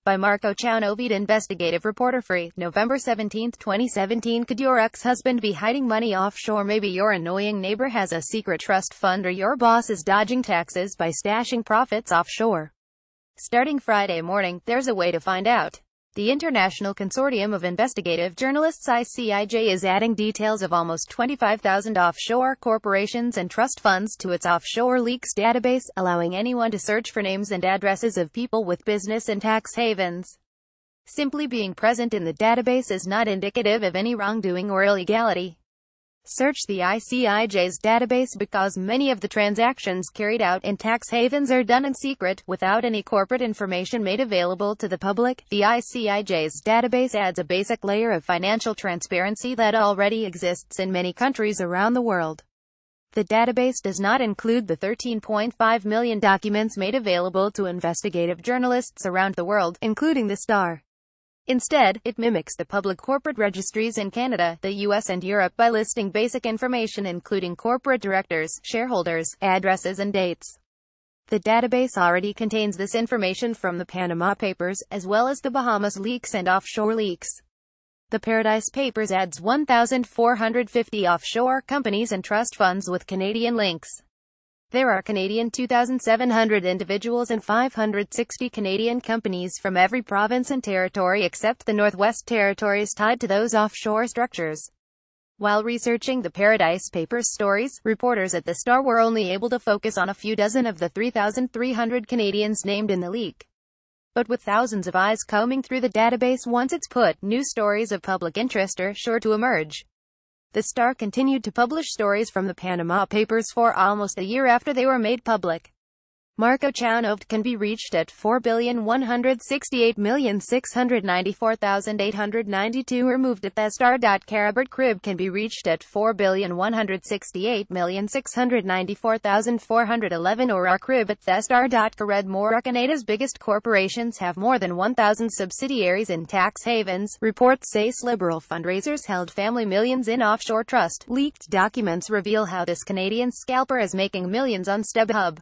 By Marco Chown. OvedInvestigative. ReporterFri. November 17, 2017. Could your ex-husband be hiding money offshore? Maybe your annoying neighbor has a secret trust fund, or your boss is dodging taxes by stashing profits offshore. Starting Friday morning, there's a way to find out. The International Consortium of Investigative Journalists ICIJ is adding details of almost 25,000 offshore corporations and trust funds to its offshore leaks database, allowing anyone to search for names and addresses of people with business in tax havens. Simply being present in the database is not indicative of any wrongdoing or illegality. Search the ICIJ's database because many of the transactions carried out in tax havens are done in secret, without any corporate information made available to the public. The ICIJ's database adds a basic layer of financial transparency that already exists in many countries around the world. The database does not include the 13.5 million documents made available to investigative journalists around the world, including the Star. Instead, it mimics the public corporate registries in Canada, the US and Europe by listing basic information including corporate directors, shareholders, addresses and dates. The database already contains this information from the Panama Papers, as well as the Bahamas leaks and offshore leaks. The Paradise Papers adds 1,450 offshore companies and trust funds with Canadian links. There are Canadian 2,700 individuals and 560 Canadian companies from every province and territory except the Northwest Territories tied to those offshore structures. While researching the Paradise Papers stories, reporters at the Star were only able to focus on a few dozen of the 3,300 Canadians named in the leak. But with thousands of eyes combing through the database once it's put, new stories of public interest are sure to emerge. The Star continued to publish stories from the Panama Papers for almost a year after they were made public. Marco Chown can be reached at 4,168,694,892 or moved at thestar.ca. Robert Cribb can be reached at 4,168,694,411 or rcribb at thestar.ca. Read more. Canada's biggest corporations have more than 1,000 subsidiaries in tax havens. Reports say liberal fundraisers held family millions in offshore trust. Leaked documents reveal how this Canadian scalper is making millions on StubHub.